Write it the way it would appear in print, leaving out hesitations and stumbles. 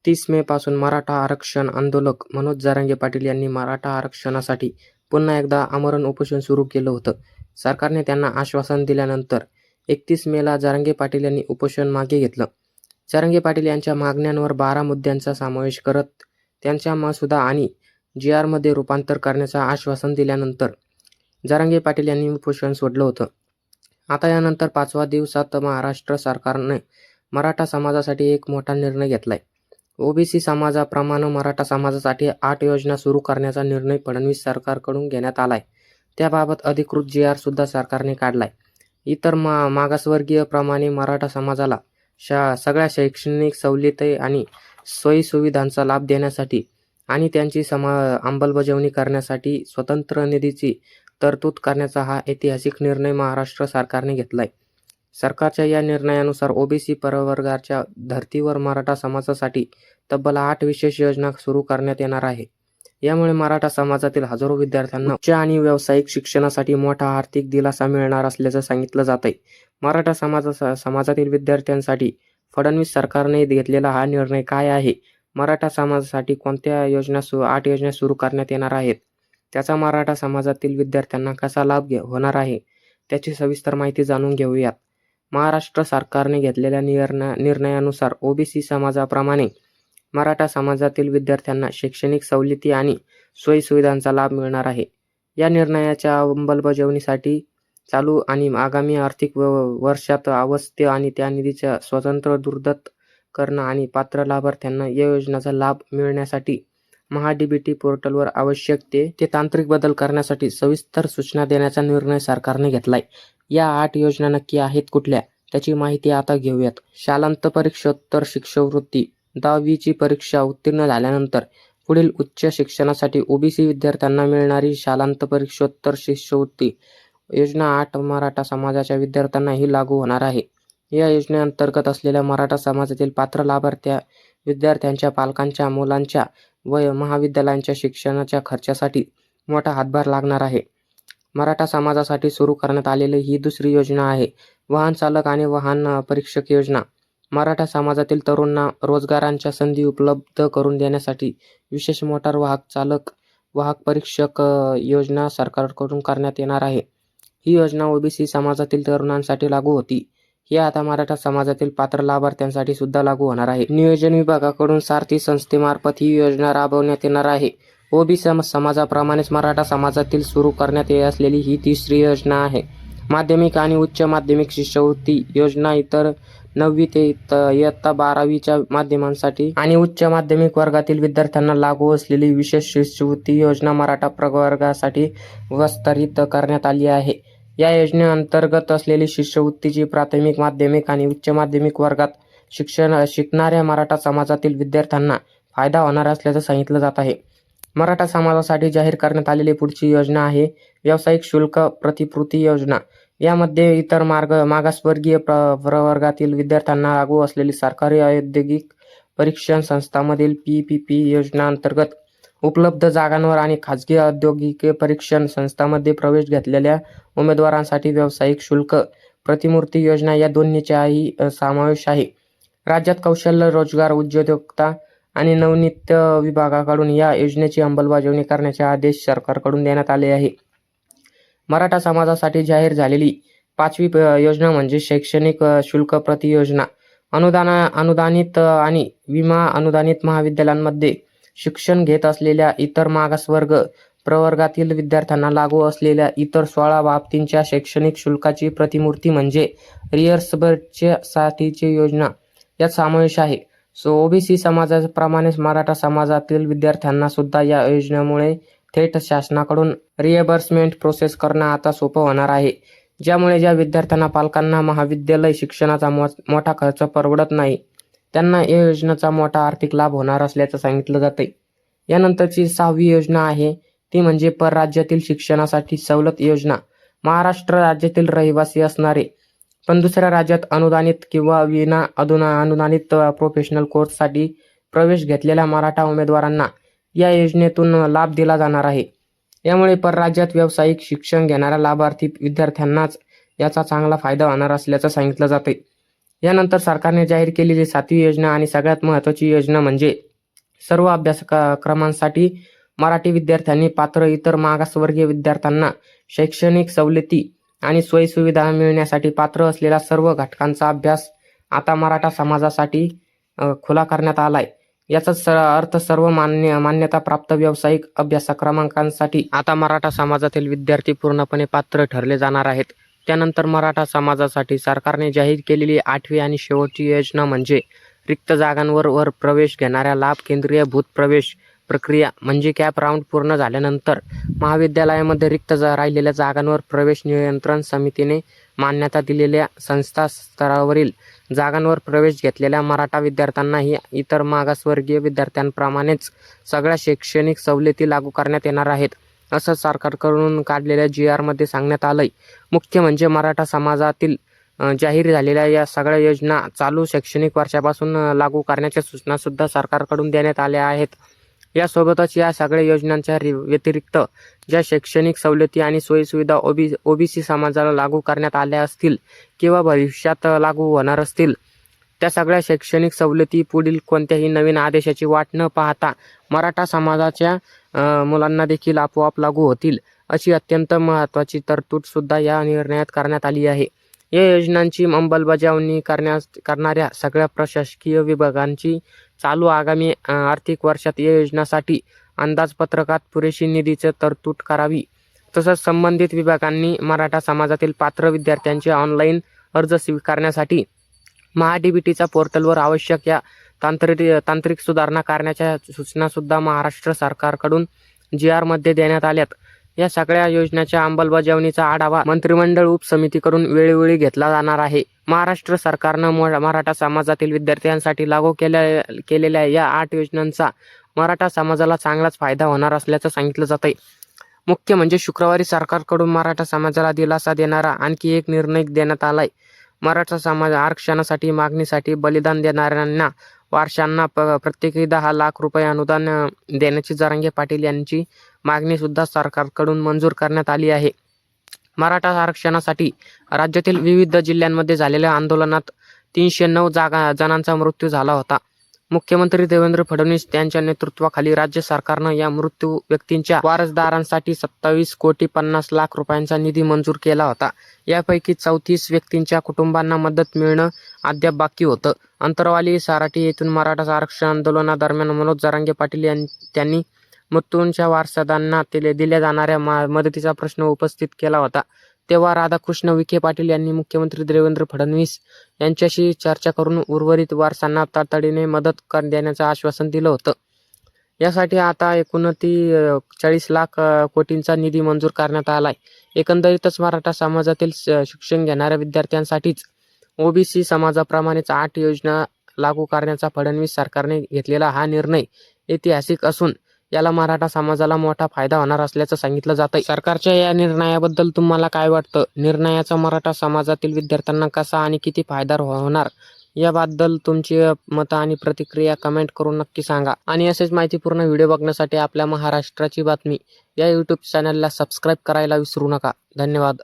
30 मे पासून मराठा आरक्षण आंदोलक मनोज जरांगे पाटील यांनी मराठा आरक्षणासाठी पुन्हा एकदा आमरण उपोषण सुरू केलं होतं. सरकारने त्यांना आश्वासन दिल्यानंतर 31 मेला जरांगे पाटील यांनी उपोषण मागे घेतलं. जरांगे पाटील यांच्या मागण्यांवर 12 मुद्द्यांचा समावेश करत त्यांच्या मसुदा आणि जी.आरमध्ये रूपांतर करण्याचं आश्वासन दिल्यानंतर जरांगे पाटील यांनी उपोषण सोडलं होतं. आता यानंतर 5व्या दिवसात महाराष्ट्र सरकारने मराठा समाजासाठी एक मोठा निर्णय घेतलाय. ओबीसी समाजाप्रमाणे मराठा समाजासाठी 8 योजना सुरू करण्याचा निर्णय फडणवीस सरकारकडून घेण्यात आलाय. त्याबाबत अधिकृत जी.आर सुद्धा सरकारने काढलाय. इतर मागासवर्गीय प्रमाणे मराठा समाजाला सगळ्या शैक्षणिक सवलती आणि सोयीसुविधांचा लाभ देण्यासाठी आणि त्यांची अंमलबजावणी करण्यासाठी स्वतंत्र निधीची तरतूद करण्याचा हा ऐतिहासिक निर्णय महाराष्ट्र सरकारने घेतलाय. सरकारच्या या निर्णयानुसार ओबीसी प्रवर्गाच्या धर्तीवर मराठा समाजासाठी तब्बल 8 विशेष योजना सुरू करण्यात येणार आहे. यामुळे मराठा समाजातील हजारो विद्यार्थ्यांना उच्च आणि व्यावसायिक शिक्षणासाठी मोठा आर्थिक दिलासा मिळणार असल्याचं सांगितलं जातंय. मराठा समाजातील विद्यार्थ्यांसाठी फडणवीस सरकारने घेतलेला हा निर्णय काय आहे? मराठा समाजासाठी कोणत्या 8 योजना सुरू करण्यात येणार आहेत? त्याचा मराठा समाजातील विद्यार्थ्यांना कसा लाभ होणार आहे? त्याची सविस्तर माहिती जाणून घेऊयात. महाराष्ट्र सरकारने घेतलेल्या निर्णयानुसार ओबीसी समाजाप्रमाणे मराठा समाजातील विद्यार्थ्यांना शैक्षणिक सवलती आणि सोयीसुविधांचा लाभ मिळणार आहे. या निर्णयाच्या अंमलबजावणीसाठी चालू आणि आगामी आर्थिक वर्षात अवस्था आणि त्या निधीच्या स्वतंत्र दुर्दत्त करणं आणि पात्र लाभार्थ्यांना या योजनेचा लाभ मिळण्यासाठी महाडीबीटी पोर्टलवर आवश्यक ते तांत्रिक बदल करण्यासाठी सविस्तर सूचना देण्याचा निर्णय सरकारने घेतलाय. या 8 योजना नक्की आहेत कुठल्या? त्याची माहिती आता घेऊयात. शालांत परीक्षोत्तर शिष्यवृत्ती. 10वीची परीक्षा उत्तीर्ण झाल्यानंतर पुढील उच्च शिक्षणासाठी ओबीसी विद्यार्थ्यांना मिळणारी शालांत परीक्षोत्तर शिष्यवृत्ती योजना 8 मराठा समाजाच्या विद्यार्थ्यांनाही लागू होणार आहे. या योजनेअंतर्गत असलेल्या मराठा समाजातील पात्र लाभार्थी विद्यार्थ्यांच्या पालकांच्या मुलांच्या व महाविद्यालयांच्या शिक्षणाच्या खर्चासाठी मोठा हातभार लागणार आहे. मराठा समाजासाठी सुरू करण्यात आलेली ही दुसरी योजना आहे. वाहन चालक आणि वाहन परीक्षक योजना. मराठा समाजातील तरुणांना रोजगारांच्या संधी उपलब्ध करून देण्यासाठी विशेष मोटार वाहक परीक्षक योजना सरकारकडून करण्यात येणार आहे. ही योजना ओबीसी समाजातील तरुणांसाठी लागू होती. ही आता मराठा समाजातील पात्र लाभार्थ्यांसाठी सुद्धा लागू होणार आहे. नियोजन विभागाकडून सारथी संस्थेमार्फत ही योजना राबवण्यात येणार आहे. ओबीसी समाजाप्रमाणेच मराठा समाजातील सुरू करण्यात येत असलेली ही तिसरी योजना आहे. माध्यमिक आणि उच्च माध्यमिक शिष्यवृत्ती योजना. इतर 9वी ते इयत्ता 12वीच्या माध्यमांसाठी आणि उच्च माध्यमिक वर्गातील विद्यार्थ्यांना लागू असलेली विशेष शिष्यवृत्ती योजना मराठा प्रवर्गासाठी विस्तारित करण्यात आली आहे. या योजनेअंतर्गत असलेली शिष्यवृत्तीची प्राथमिक, माध्यमिक आणि उच्च माध्यमिक वर्गात शिकणाऱ्या मराठा समाजातील विद्यार्थ्यांना फायदा होणार असल्याचं सांगितलं जात आहे. मराठा समाजासाठी जाहीर करण्यात आलेली पुढची योजना आहे व्यावसायिक शुल्क प्रतिपूर्ती योजना. यामध्ये इतर मागासवर्गीय प्रवर्गातील विद्यार्थ्यांना लागू असलेली सरकारी औद्योगिक परीक्षण संस्थांमधील PPP योजनांतर्गत उपलब्ध जागांवर आणि खाजगी औद्योगिक परीक्षण संस्थांमध्ये प्रवेश घेतलेल्या उमेदवारांसाठी व्यावसायिक शुल्क प्रतिपूर्ती योजना या दोन्हीचाही समावेश आहे. राज्यात कौशल्य, रोजगार, उद्योजकता आणि नवनीत विभागाकडून या योजनेची अंमलबजावणी करण्याचे आदेश सरकारकडून देण्यात आले आहे. मराठा समाजासाठी जाहीर झालेली 5वी योजना म्हणजे शैक्षणिक शुल्क प्रति योजना. अनुदानित आणि विमा अनुदानित महाविद्यालयांमध्ये शिक्षण घेत असलेल्या इतर मागासवर्ग प्रवर्गातील विद्यार्थ्यांना लागू असलेल्या इतर 16 बाबतींच्या शैक्षणिक शुल्काची प्रतिपूर्ती म्हणजे रिइम्बर्समेंटसाठीची योजना यात समावेश आहे. ओबीसी समाजाप्रमाणेच मराठा समाजातील विद्यार्थ्यांना सुद्धा या योजनेमुळे थेट शासनाकडून रिइम्बर्समेंट प्रोसेस करणं आता सोपं होणार आहे. ज्यामुळे ज्या विद्यार्थ्यांना पालकांना महाविद्यालय शिक्षणाचा मोठा खर्च परवडत नाही त्यांना या योजनेचा मोठा आर्थिक लाभ होणार असल्याचं सांगितलं जातंय. यानंतरची 6वी योजना आहे ती म्हणजे परराज्यातील शिक्षणासाठी सवलत योजना. महाराष्ट्र राज्यातील रहिवासी असणारे पण दुसऱ्या राज्यात अनुदानित किंवा विना अनुदानित प्रोफेशनल कोर्ससाठी प्रवेश घेतलेल्या मराठा उमेदवारांना या योजनेतून लाभ दिला जाणार आहे. यामुळे परराज्यात व्यावसायिक शिक्षण घेणाऱ्या लाभार्थी विद्यार्थ्यांनाच याचा चांगला फायदा होणार असल्याचं सांगितलं जाते. यानंतर सरकारने जाहीर केलेली 7वी योजना आणि सगळ्यात महत्त्वाची योजना म्हणजे सर्व अभ्यासक्रमांसाठी मराठी विद्यार्थ्यांनी पात्र इतर मागासवर्गीय विद्यार्थ्यांना शैक्षणिक सवलती आणि सोयीसुविधा मिळण्यासाठी पात्र असलेल्या सर्व घटकांचा अभ्यास आता मराठा समाजासाठी खुला करण्यात आलाय. याचाच अर्थ सर्व मान्यताप्राप्त व्यावसायिक अभ्यासक्रमांकांसाठी आता मराठा समाजातील विद्यार्थी पूर्णपणे पात्र ठरले जाणार आहेत. त्यानंतर मराठा समाजासाठी सरकारने जाहीर केलेली 8वी आणि शेवटची योजना म्हणजे रिक्त जागांवर प्रवेश घेणाऱ्या लाभ केंद्रीयभूत प्रवेश प्रक्रिया म्हणजे कॅप राऊंड पूर्ण झाल्यानंतर महाविद्यालयामध्ये रिक्त राहिलेल्या जागांवर प्रवेश नियंत्रण समितीने मान्यता दिलेल्या संस्था स्तरावरील जागांवर प्रवेश घेतलेल्या मराठा विद्यार्थ्यांनाही इतर मागासवर्गीय विद्यार्थ्यांप्रमाणेच सगळ्या शैक्षणिक सवलती लागू करण्यात येणार आहेत, असं सरकारकडून काढलेल्या GRमध्ये सांगण्यात आलंय. मुख्य म्हणजे मराठा समाजातील जाहीर झालेल्या या सगळ्या योजना चालू शैक्षणिक वर्षापासून लागू करण्याच्या सूचना सुद्धा सरकारकडून देण्यात आल्या आहेत. यासोबतच या सगळ्या योजनांच्या व्यतिरिक्त ज्या शैक्षणिक सवलती आणि सोयीसुविधा OBC समाजाला लागू करण्यात आल्या असतील किंवा भविष्यात लागू होणार असतील, त्या सगळ्या शैक्षणिक सवलती पुढील कोणत्याही नवीन आदेशाची वाट न पाहता मराठा समाजाच्या मुलांना देखील आपोआप लागू होतील, अशी अत्यंत महत्त्वाची तरतूद सुद्धा या निर्णयात करण्यात आली आहे. या योजनांची अंमलबजावणी करणाऱ्या सगळ्या प्रशासकीय विभागांची चालू आगामी आर्थिक वर्षात या योजनांसाठी अंदाजपत्रकात पुरेशी निधीची तरतूद करावी. तसंच संबंधित विभागांनी मराठा समाजातील पात्र विद्यार्थ्यांचे ऑनलाईन अर्ज स्वीकारण्यासाठी महाडीबीटीच्या पोर्टलवर आवश्यक या तांत्रिक सुधारणा करण्याच्या सूचनासुद्धा महाराष्ट्र सरकारकडून GRमध्ये देण्यात आल्यात. या सगळ्या योजनांच्या अंमलबजावणीचा आढावा मंत्रिमंडळ उपसमितीकडून वेळोवेळी घेतला जाणार आहे. महाराष्ट्र सरकारनं मराठा समाजातील विद्यार्थ्यांसाठी लागू केलेल्या या 8 योजनांचा मराठा समाजाला चांगलाच फायदा होणार असल्याचं सांगितलं जातंय. मुख्य म्हणजे शुक्रवारी सरकारकडून मराठा समाजाला दिलासा देणारा आणखी एक निर्णय देण्यात आलाय. मराठा समाज आरक्षणासाठी मागणीसाठी बलिदान देणाऱ्यांना वारशांना प्रत्येकी 10 लाख रुपये अनुदान देण्याची जरांगे पाटील यांची मागणी सुद्धा सरकारकडून मंजूर करण्यात आली आहे. मराठा आरक्षणासाठी राज्यातील विविध जिल्ह्यांमध्ये झालेल्या आंदोलनात 309 जणांचा मृत्यू झाला होता. मुख्यमंत्री देवेंद्र फडणवीस यांच्या नेतृत्वाखाली राज्य सरकारनं या मृत्यू व्यक्तींच्या वारसदारांसाठी 27,50,00,000 रुपयांचा निधी मंजूर केला होता. यापैकी 34 व्यक्तींच्या कुटुंबांना मदत मिळणं अद्याप बाकी होतं. अंतरवाली साराटी येथून मराठा आरक्षण आंदोलनादरम्यान मनोज जरांगे पाटील यांनी मृत्यूंच्या वारसदारांना दिल्या जाणाऱ्या मदतीचा प्रश्न उपस्थित केला होता. तेव्हा राधाकृष्ण विखे पाटील यांनी मुख्यमंत्री देवेंद्र फडणवीस यांच्याशी चर्चा करून उर्वरित वारसांना तातडीने मदत देण्याचं आश्वासन दिलं होतं. यासाठी आता एकूण 40 लाख कोटींचा निधी मंजूर करण्यात आलाय. एकंदरीतच मराठा समाजातील शिक्षण घेणाऱ्या विद्यार्थ्यांसाठीच OBC समाजाप्रमाणेच 8 योजना लागू करण्याचा फडणवीस सरकारने घेतलेला हा निर्णय ऐतिहासिक असून याला मराठा समाजाला मोठा फायदा होणार असल्याचं सांगितलं जातंय. सरकारच्या या निर्णयाबद्दल तुम्हाला काय वाटतं? निर्णयाचा मराठा समाजातील विद्यार्थ्यांना कसा आणि किती फायदा होणार याबद्दल तुमची मतं आणि प्रतिक्रिया कमेंट करून नक्की सांगा. आणि असेच माहितीपूर्ण व्हिडिओ बघण्यासाठी आपल्या महाराष्ट्राची बातमी या YouTube चॅनलला सबस्क्राईब करायला विसरू नका. धन्यवाद.